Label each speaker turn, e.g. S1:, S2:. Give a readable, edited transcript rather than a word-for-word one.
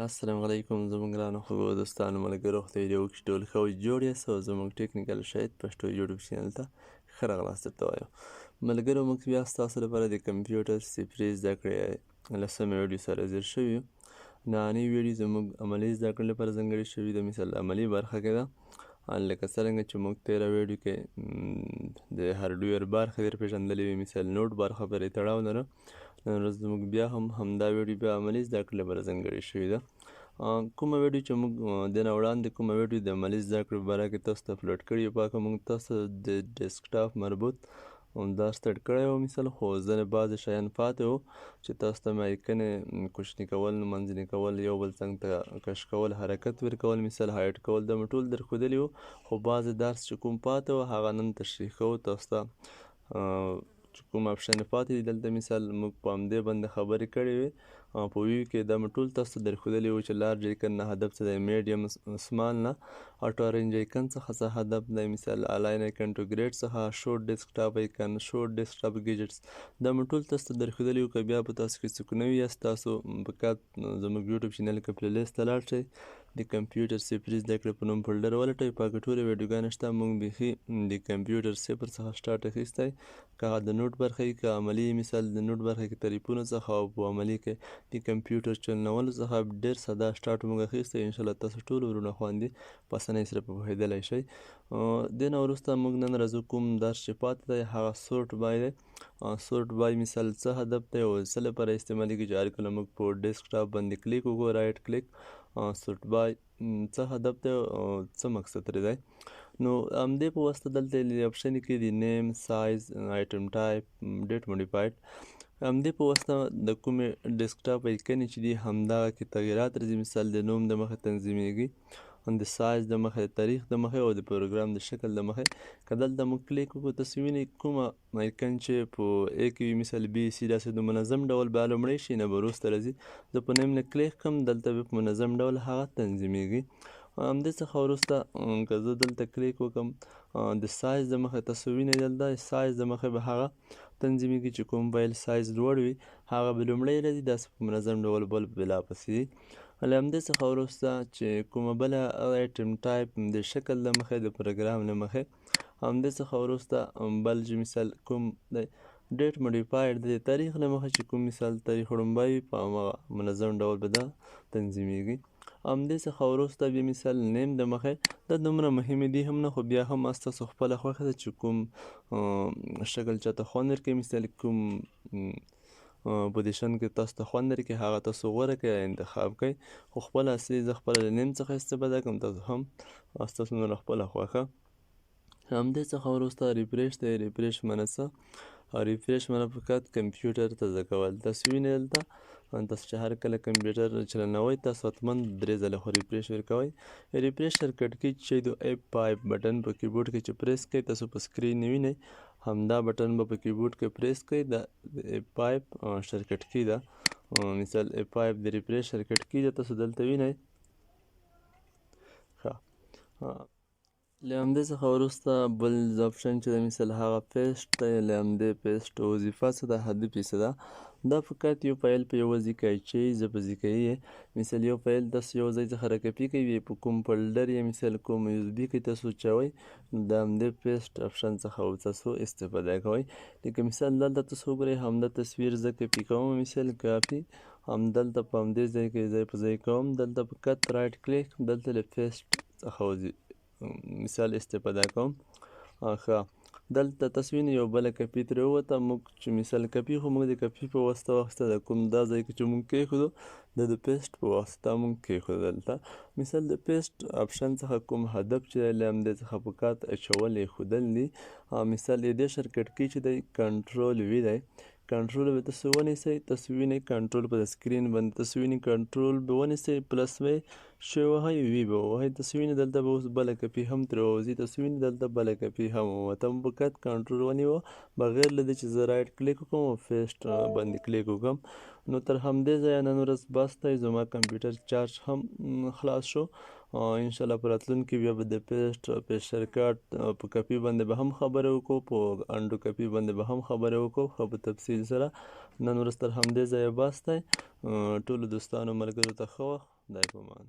S1: السلام علیکم زموږ ګرانو خوږو دوستانو ملګرو خدای دې وکړي چې ټول ښه او جوړ یاست او زموږ ټیکنیکل شاید پښتو یوټیوب چینل ته ښه راغلاست درته وایم. ملګرو موږ بیا ستاسو لپاره د کمپیوټر صفري زده کړې 10مه ویډیو سره حاضر شوي یو. نننۍ ویډیو زموږ عملي زده کړې لپاره ځانګړې شوې ده، مثال عملي برخه کې ده. لکه څرنګه چې موږ تېره ویډیو کې د هارډویر برخه ډېر پېژندلې وي، مثال نوټ برخه پرې تړاو لره. نن ورځ زموږ بیا هم همدا ویډیو بیا عملي زده کړې لپاره ځانګړې شوې ده. کومه ویډیو چې موږ د نه وړاندې کومه ویډیو د عملي زده کړې په باره کې تاسو ته اپلوډ کړې وه، په هغه موږ تاسو د ډیسکټاپ مربوط دا سټارټ کړی و مثال، خو ځینې بعضې شیان پاتې وو چې تاسو ته مې ایکنې کوچني کول، منځني کول، یو بل څنګ ته کش کول، حرکت ورکول، مثال هایټ کول، دا مې ټول درښودلي وو. خو بعضې درس چې کوم پاتې وو هغه نن تشریح کوو تاسو ته. چې کوم اپشن پاتې دي دلته مثال موږ په همدې باندې خبرې کړې وې په ویو کې. دا مې ټول تاسو ته درښودلي وو چې لارج ایکن نه هدف څه دی، میډیم سمال نه اټو رینج ایکن څخه څه هدف دی، مثال الاین ایکن ټو ګریډ څخه شورټ ډیسکټاپ ایکن، شورټ ډیسکټاپ ګیجټس، دا مې ټول تاسو ته درښودلي وو. که بیا په تاسو کې څوک نوي یاست تاسو فقط زموږ یوټیوب چینل کې پلی لیست ته لاړ شئ، د کمپیوټر صفري زده کړې په نوم فولډر ولټئ، په هغې ټولې ویډیوګانې شته. موږ بیخي د کمپیوټر صفر څخه سټارټ اخیستی، که هغه د نوټ برخه وي، که عملي مثال د نوټ برخه کې تعریفونو څخه او په عملي کې د کمپیوټر چلولو څخه ډېر ساده سټارټ موږ اخیستی. انشاءالله تاسو ټول ورونه خویندې په اسانۍ سره په پوهېدلی شئ. دې نه وروسته موږ نن راځو کوم درس چې پاتې دی هغه سورټ بای دی. سورټ بای مثال څه هدف دی او څه لپاره استعمالیږي چې هر کله موږ په ډیسکټاپ باندې کلیک وکړو، رایټ کلیک، سورټ بای څه هدف دی او څه مقصد ترې دی. نو همدې په واسطه دلته اپشن کې د نیم، سایز، آیټم ټایپ، ډیټ موډیفاید، همدې په واسطه د کومې ډیسکټاپ ایکنې چې دي همدغه کې تغییرات راځي. مثال د نوم د مخې تنظیمیږي، د سایز د مخې، د تاریخ د مخې او د پروګرام د شکل د مخې. که دلته موږ کلیک وکړو تاسو وینئ کومه ایکن چې په ا کې وي مثال بي سی داسې د منظم ډول به لومړی شي نه به وروسته راځي. زه په نیم نه کلیک کوم دلته به په منظم ډول هغه تنظیمیږي. همدې څخه وروسته که زه دلته کلیک وکړم د سایز د مخې تاسو وینئ دلته سایز د مخې به هغه تنظیمیږي چې کوم فایل سایز لوړ وي هغه به لومړی راځي، داسې په منظم ډول بل بلاپسې. له همدې څخه وروسته چې کومه بله ایټم ټایپ د شکل له مخې، د پروګرام له مخې، همدې څخه وروسته بل چې مثال کوم دی ډیټ موډیفاید د تاریخ له مخې چې کوم مثال تاریخ وړومبی وي په همغه منظم ډول به دا تنظیمیږي. همدې څخه وروسته بیا مثال نیم د مخې، دا دومره مهمې دي هم نه، خو بیا هم ستاسو خپله خوښه ده چې کوم شکل چاته خوند ورکوي، مثال کوم پوزیشن کې تاسو ته خوند درکړي هغه تاسو غوره کړئ یا انتخاب کړئ. خو خپله اصلي زه خپله له نیم څخه استفاده کوم، تاسو هم ستاسو نو له خپله خوښه. همدې څخه وروسته ریفریش دی. ریفریش معنی څه؟ ریفریش معنی فقط کمپیوټر تازه کول. تاسو وینئ دلته تاسو چې هر کله کمپیوټر چلنوئ تاسو حتما 3 ځله خو ریفریش ورکوئ. ریفریش شرکټ کی چې د F5 بټن په کیبورډ کې چې پریس کړئ تاسو په سکرین وینئ همدا بټن به په کیبورډ کې پریس کړئ، د F5 شرکټ کی ده. مثال F5 د ریفریش شرکټ کی ده، تاسو دلته وینئ. ښه، له همدې څخه وروسته بل اپشن چې د مثال هغه پیسټ دی. له همدې پیسټ وظیفه څه ده، هدف یې څه ده؟ دا فقط یو فایل په یوه ځای کې اچوي، ځپه کوي. مثال یو فایل تاسو یو ځای څخه راکپي کوي په کوم فولډر یې مثال کوم USB کې تاسو اچوئ، د همدې پیسټ اپشن څخه تاسو استفاده کوئ. لکه مثال دلته تاسو وګورئ همدا تصویر زه کپي کوم، مثال کافي همدلته په همدې ځای کې ځای په ځای کوم، دلته فقط رایټ کلیک، دلته له پیسټ څخه مثال استفاده کوم. ښه، دلته تاسو وینئ یو بله کپي ترې ووته، موږ چې مثال کپي خو موږ د کپي په واسطه واخیسته، د کوم دا ځای کې چې موږ کېښودو د پیسټ په واسطه موږ کېښودو. دلته مثال د پیسټ اپشن څخه کوم هدف چې دی له همدې څخه فقط اچول ایښودل دي. مثال د دې شرکټ کی چې دی کنټرول وي دی، کنټرول به تاسو ونیسئ، تاسو وینئ کنټرول په سکرین باندې تاسو وینئ کنټرول به ونیسئ، پلس به شی ووهئ، وي به ووهئ، تاسو وینئ دلته به اوس بله کپي هم ترې ووځي، تاسو وینئ دلته بله کپي هم ووته. موږ فقط کنټرول ونیوه بغیر له دې چې زه رایټ کلیک وکړم او پیسټ باندې کلیک وکړم. نو تر همدې ځایه نن ورځ بس دی، زما کمپیوټر چارج هم خلاص شو. انشاءالله په راتلونکي بیا به د پیسټ شرکټ په کپي باندې به هم خبرې وکړو، په انډو کپي باندې به هم خبرې وکړو ښه په تفصیل سره. نن ورځ تر همدې ځایه بس دی. ټولو دوستانو ملګرو ته ښه وخت. خدای په امان.